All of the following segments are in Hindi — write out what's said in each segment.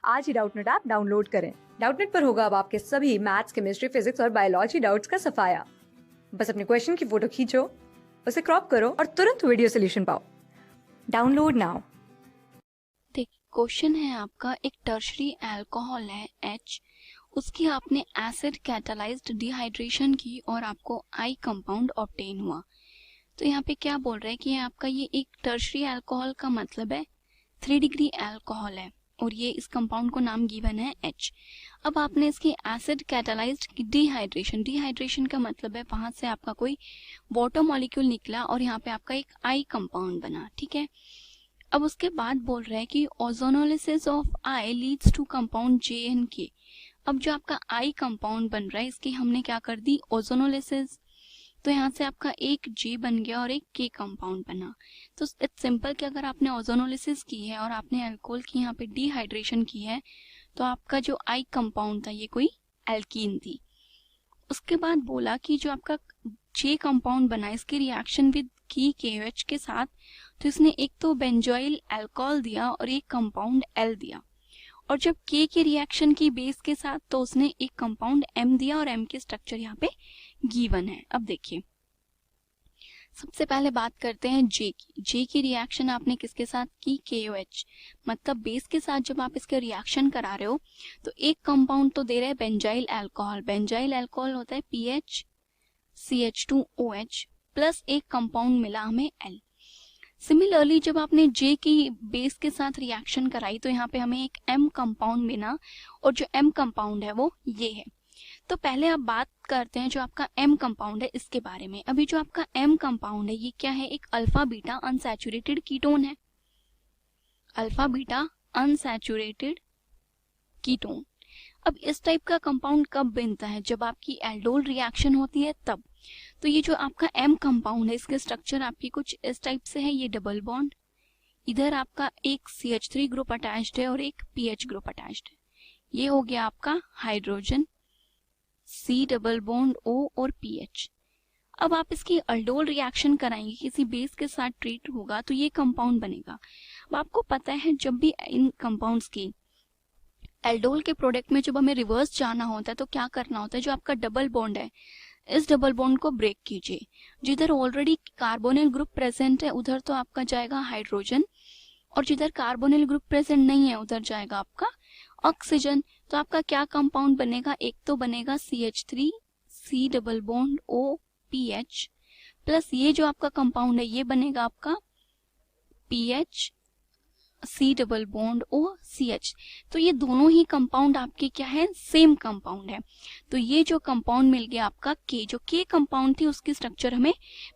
आज ही डाउटनेट ऐप डाउनलोड करें। डाउटनेट पर होगा अब आपके सभी मैथ्स, केमिस्ट्री, फिजिक्स और बायोलॉजी डाउट्स का सफाया। बस अपने क्वेश्चन की फोटो खींचो, उसे क्रॉप करो और तुरंत वीडियो सोल्यूशन पाओ। Download now. देखिए, क्वेश्चन है आपका, एक टर्शरी अल्कोहल है H, उसकी आपने एसिड कैटालाइज्ड डिहाइड्रेशन की और आपको आई कंपाउंड ऑब्टेन हुआ। तो यहाँ पे क्या बोल रहा है कि आपका ये एक टर्शरी अल्कोहल का मतलब है 3 डिग्री अल्कोहल है और ये इस कंपाउंड को नाम गिवन है H। अब आपने इसकी एसिड कैटालाइज्ड डिहाइड्रेशन का मतलब है वहां से आपका कोई वाटर मॉलिक्यूल निकला और यहाँ पे आपका एक आई कंपाउंड बना, ठीक है। अब उसके बाद बोल रहा है कि ozonolysis of I leads to compound JNK। अब जो आपका आई कंपाउंड बन रहा है इसकी हमने क्या कर दी, ओजोनोलिसिस, तो यहाँ से आपका एक J बन गया और एक K कंपाउंड बना। तो इट्स सिंपल कि अगर आपने ओजोनोलिसिस की है और आपने अल्कोहल की यहाँ पे डिहाइड्रेशन की है तो आपका जो आई कंपाउंड था ये कोई एल्कीन थी। उसके बाद बोला कि जो आपका J कंपाउंड बना इसकी रिएक्शन विद की KOH के साथ, तो इसने एक तो बेंजोइल अल्कोहल दिया और एक कंपाउंड L दिया, और जब K की रिएक्शन की बेस के साथ तो उसने एक कंपाउंड M दिया और M के स्ट्रक्चर यहाँ पे गिवन है। अब देखिए, सबसे पहले बात करते हैं J की रिएक्शन आपने किसके साथ की, KOH, मतलब बेस के साथ जब आप इसके रिएक्शन करा रहे हो तो एक कंपाउंड तो दे रहे हैं बेंजाइल अल्कोहल होता है PH CH2OH प्लस एक कंपाउंड मिला हमें L। सिमिलरली जब आपने J की बेस के साथ रिएक्शन कराई तो यहाँ पे हमें एक M कंपाउंड मिला और जो M कंपाउंड है वो ये है। तो पहले आप बात करते हैं जो आपका M कंपाउंड है इसके बारे में। अभी जो आपका M कंपाउंड है ये क्या है, एक अल्फा बीटा अनसैचुरेटेड कीटोन है। Alpha beta unsaturated ketone. अब इस टाइप का कंपाउंड कब बनता है, जब आपकी एल्डोल रिएक्शन होती है तब। तो ये जो आपका M कंपाउंड है इसके स्ट्रक्चर आपकी कुछ इस टाइप से है, ये डबल बॉन्ड, इधर आपका एक CH3 ग्रुप अटैच्ड है और एक PH ग्रुप अटैच्ड है, ये हो गया आपका hydrogen C double bond O और PH। अब आप इसकी अल्डोल रिएक्शन कराएंगे, किसी बेस के साथ ट्रीट होगा तो ये कंपाउंड बनेगा। अब आपको पता है जब भी इन कंपाउंड्स की एल्डोल के प्रोडक्ट में जब हमें रिवर्स जाना होता है तो क्या करना होता है, जो आपका डबल बॉन्ड है इस डबल बॉन्ड को ब्रेक कीजिए। जिधर ऑलरेडी कार्बोनिल ग्रुप प्रेजेंट है उधर तो आपका जाएगा हाइड्रोजन, और जिधर कार्बोनिल ग्रुप प्रेजेंट नहीं है उधर जाएगा आपका ऑक्सीजन। तो आपका क्या कंपाउंड बनेगा, एक तो बनेगा CH3 C double bond O PH plus ये जो आपका कंपाउंड है ये बनेगा आपका PH C double bond O CH। तो ये दोनों ही कंपाउंड आपके क्या है, सेम कंपाउंड है। तो ये जो कंपाउंड मिल गया आपका K, जो K कंपाउंड थी उसकी स्ट्रक्चर हमें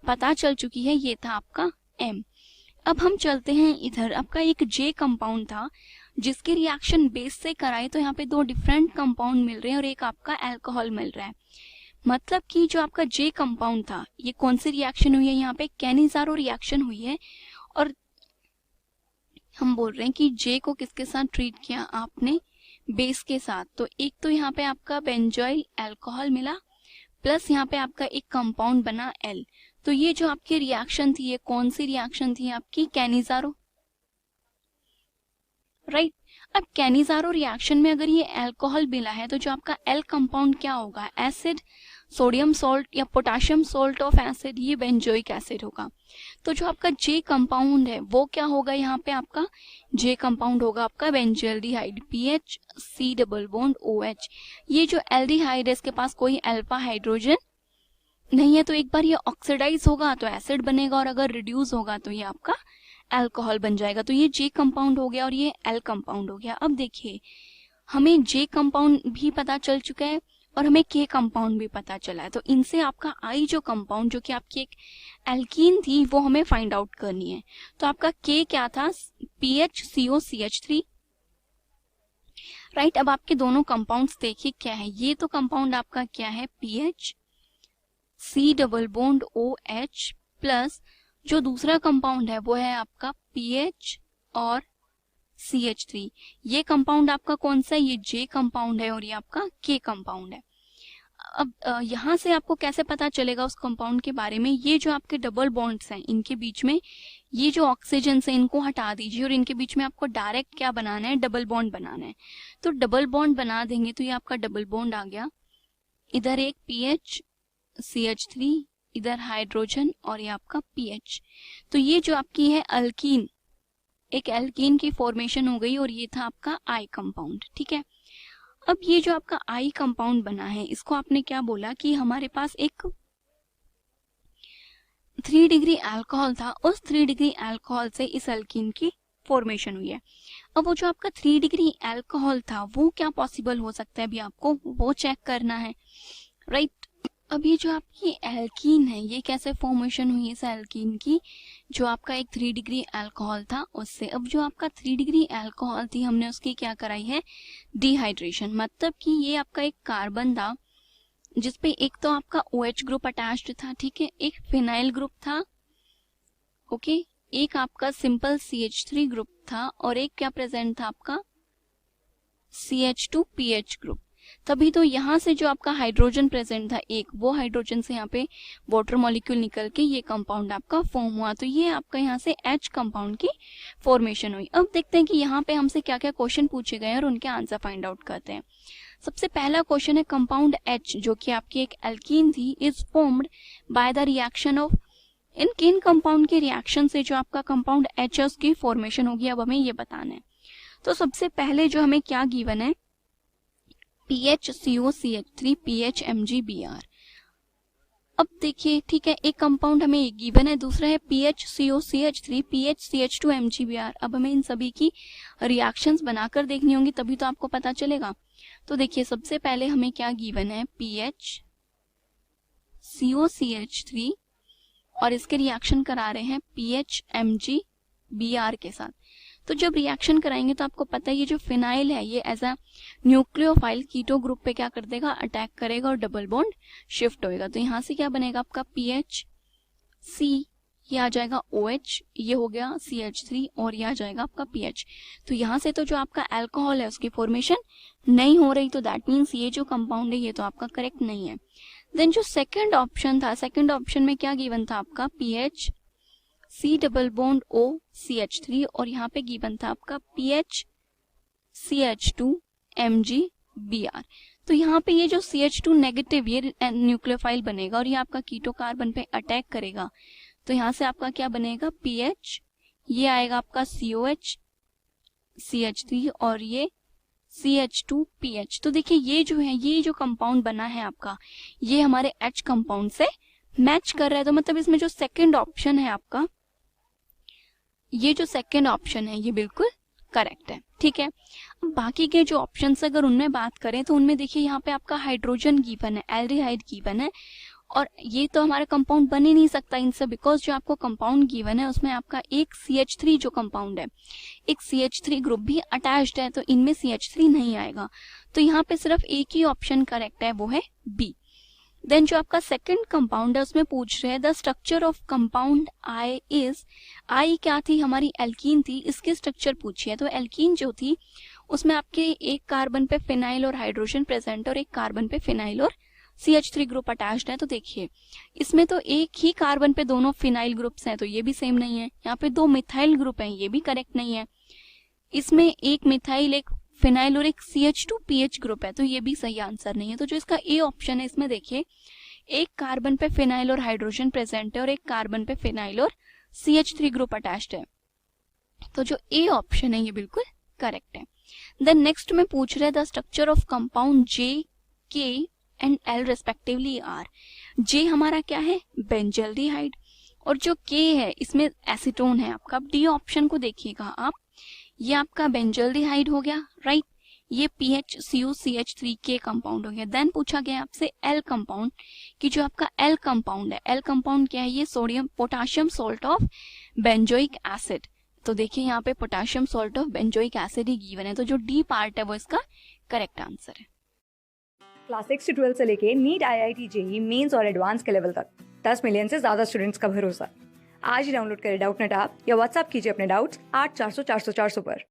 पता चल चुकी है, ये था आपका M। अब हम चलते हैं इधर, आपका एक J कंपाउंड था जिसके रिएक्शन बेस से कराए तो यहाँ पे दो डिफरेंट कंपाउंड मिल रहे हैं और एक आपका अल्कोहल मिल रहा है। मतलब कि जो आपका J कंपाउंड था ये कौन सी रिएक्शन हुई है, यहाँ पे कैनिजारो रिएक्शन हुई है, और हम बोल रहे हैं कि J को किसके साथ ट्रीट किया आपने, बेस के साथ। तो एक तो यहाँ पे आपका बेंजोइल अल्कोहल मिला प्लस यहाँ पे आपका एक कंपाउंड बना L। तो ये जो आपकी रिएक्शन थी ये कौन सी रिएक्शन थी आपकी, कैनिजारो, राइट। अब कैनिजारो रिएक्शन में अगर ये अल्कोहल मिला है तो जो आपका L कंपाउंड क्या होगा, एसिड, सोडियम सॉल्ट या पोटेशियम सॉल्ट ऑफ एसिड, ये बेंजोइक एसिड होगा। तो जो आपका J कंपाउंड है वो क्या होगा, यहाँ पे आपका J कंपाउंड होगा आपका benzaldehyde PH C double bond OH। ये जो एल्डिहाइड है इसके पास कोई अल्फा हाइड्रोजन नहीं है, तो एक बार ये ऑक्सीडाइज होगा तो एसिड बनेगा और अगर रिड्यूस होगा तो ये आपका अल्कोहल बन जाएगा। तो ये J कंपाउंड हो गया और ये L कंपाउंड हो गया। अब देखिए हमें J कंपाउंड भी पता चल चुका है और हमें K कंपाउंड भी पता चला है, तो इनसे आपका I जो कंपाउंड जो कि आपकी एक एल्कीन थी वो हमें फाइंड आउट करनी है। तो आपका K क्या था, PHCOCH3, राइट। अब आपके दोनों कंपाउंड्स देखिए क्या है, ये तो कंपाउंड आपका क्या है PH C double bond OH plus जो दूसरा कंपाउंड है वो है आपका PH और CH3। ये कंपाउंड आपका कौन सा है, ये J कंपाउंड है और ये आपका K कंपाउंड है। अब यहाँ से आपको कैसे पता चलेगा उस कंपाउंड के बारे में, ये जो आपके डबल बॉन्ड्स हैं इनके बीच में ये जो ऑक्सीजन है इनको हटा दीजिए और इनके बीच में आपको डायरेक्ट क्या बनाना है, डबल बॉन्ड बनाना है। तो डबल बॉन्ड बना देंगे तो ये आपका डबल बॉन्ड आ गया, इधर एक पीएच CH3, इधर हाइड्रोजन और ये आपका पीएच। तो ये जो आपकी है अल्कीन, एक एल्कीन की फॉर्मेशन हो गई और ये था आपका आई कंपाउंड। ठीक है, अब ये जो आपका आई कंपाउंड बना है इसको आपने क्या बोला कि हमारे पास एक 3 डिग्री अल्कोहल था, उस 3 डिग्री अल्कोहल से इस अल्कीन की फॉर्मेशन हुई है। अब वो जो आपका 3 डिग्री अल्कोहल था वो क्या पॉसिबल हो सकता है, अभी आपको वो चेक करना है, राइट। अब ये जो आपकी एल्कीन है ये कैसे फॉर्मेशन हुई है इस एल्कीन की, जो आपका एक 3 डिग्री अल्कोहल था उससे। अब जो आपका 3 डिग्री अल्कोहल थी हमने उसकी क्या कराई है, डिहाइड्रेशन। मतलब कि ये आपका एक कार्बन था जिसपे एक तो आपका OH ग्रुप अटैच्ड था, ठीक है, एक फिनाइल ग्रुप था, ओके, एक आपका सिंपल CH3 ग्रुप था और एक क्या प्रेजेंट था आपका CH2PH ग्रुप। तभी तो यहाँ से जो आपका हाइड्रोजन प्रेजेंट था एक, वो हाइड्रोजन से यहाँ पे वाटर मॉलिक्यूल निकल के ये कंपाउंड आपका फॉर्म हुआ। तो ये आपका यहाँ से H कंपाउंड की फॉर्मेशन हुई। अब देखते हैं कि यहाँ पे हमसे क्या क्या क्वेश्चन पूछे गए हैं और उनके आंसर फाइंड आउट करते हैं। सबसे पहला क्वेश्चन है कंपाउंड H जो कि आपकी एक एल्कीन थी is formed by the reaction of, इन किन कंपाउंड के रिएक्शन से जो आपका कंपाउंड H है उसकी फॉर्मेशन होगी, अब हमें ये बताना है। तो सबसे पहले जो हमें क्या गिवन है, PHCOCH3 PHMgBr। अब देखिए, ठीक है, एक कंपाउंड हमें एक गिवन है, दूसरा है PHCOCH3 PHCH2MgBr। अब हमें इन सभी की रिएक्शंस बनाकर देखनी होंगी तभी तो आपको पता चलेगा। तो देखिए सबसे पहले हमें क्या गिवन है, PHCOCH3 और इसके रिएक्शन करा रहे हैं PHMgBr के साथ। तो जब रिएक्शन कराएंगे तो आपको पता है ये जो फिनाइल है ये as a nucleophile keto group पे क्या कर देगा, अटैक करेगा और डबल बॉन्ड शिफ्ट होएगा। तो यहाँ से क्या बनेगा आपका PHC, ये आ जाएगा OH, ये हो गया CH3 और ये आ जाएगा आपका PH। तो यहाँ से तो जो आपका अल्कोहल है उसकी फॉर्मेशन नहीं हो रही, तो दैट मीन्स ये जो कंपाउंड है ये तो आपका करेक्ट नहीं है। देन जो सेकंड ऑप्शन था, सेकंड ऑप्शन में क्या गिवन था आपका PHC double bond O CH3 और यहाँ पे गिवन था आपका PHCH2 MgBr। तो यहाँ पे ये जो CH2 नेगेटिव ये न्यूक्लियोफाइल बनेगा और ये आपका कीटो कार्बन पे अटैक करेगा। तो यहाँ से आपका क्या बनेगा, PH, ये आएगा आपका COH CH3 और ये CH2PH। तो देखिए ये जो है, ये जो कंपाउंड बना है आपका ये हमारे H कंपाउंड से मैच कर रहा है। तो मतलब इसमें जो सेकंड ऑप्शन है आपका, ये जो सेकंड ऑप्शन है ये बिल्कुल करेक्ट है। ठीक है, अब बाकी के जो ऑप्शंस अगर उनमें बात करें तो उनमें देखिए यहाँ पे आपका हाइड्रोजन गिवन है, एल्डिहाइड गिवन है और ये तो हमारा कंपाउंड बन ही नहीं सकता इनसे, बिकॉज जो आपको कंपाउंड गिवन है उसमें आपका एक CH3 जो कंपाउंड है, एक CH3 ग्रुप भी अटैच्ड है, तो इनमें CH3 नहीं आएगा। तो यहाँ पे सिर्फ एक ही ऑप्शन करेक्ट है, वो है बी। देन जो आपका सेकंड कंपाउंड है उसमें पूछ रहे हैं the structure of compound I is, I क्या थी, हमारी एल्कीन थी, इसकी स्ट्रक्चर पूछी है। तो एल्कीन जो थी उसमें आपके एक कार्बन पे फिनाइल और हाइड्रोजन प्रेजेंट और एक कार्बन पे फिनाइल और CH3 ग्रुप अटैच्ड है। तो देखिए इसमें तो एक ही कार्बन पे दोनों फिनाइल ग्रुप्स हैं, तो ये भी सेम नहीं है। यहाँ पे दो मिथाइल ग्रुप हैं, ये भी करेक्ट नहीं है। इसमें एक मिथाइल, एक फिनाइल और एक CH2PH ग्रुप है, तो ये भी सही आंसर नहीं है। तो जो इसका ए ऑप्शन है इसमें देखिए एक कार्बन पे फिनाइल और हाइड्रोजन प्रेजेंट है और एक कार्बन पे फिनाइल और CH3 ग्रुप अटैच्ड है, तो जो ए ऑप्शन है ये बिल्कुल करेक्ट है। देन नेक्स्ट में पूछ रहे the structure of compound J, K and L respectively are. J हमारा क्या है, बेंजल्डिहाइड, और जो K है इसमें एसीटोन है आपका। अब डी ऑप्शन को देखिएगा आप, ये आपका बेंजल्डिहाइड हो गया, राइट, ये PHCOCH3 के कंपाउंड हो गया। देन पूछा गया आपसे L कंपाउंड कि जो आपका L कंपाउंड है, L कंपाउंड क्या है, ये sodium potassium salt of benzoic acid. तो देखिए यहाँ पे potassium salt of benzoic acid he given है, तो जो डी पार्ट है वो इसका करेक्ट आंसर है। क्लास 6 से 12 से लेके नीट, IIT, JEE मेंस और एडवांस के लेवल तक 10 मिलियन से ज्यादा स्टूडेंट्स का भरोसा। आज ही डाउनलोड करें डाउटनेट ऐप या व्हाट्सएप कीजिए अपने डाउट्स 8400 400 400 पर।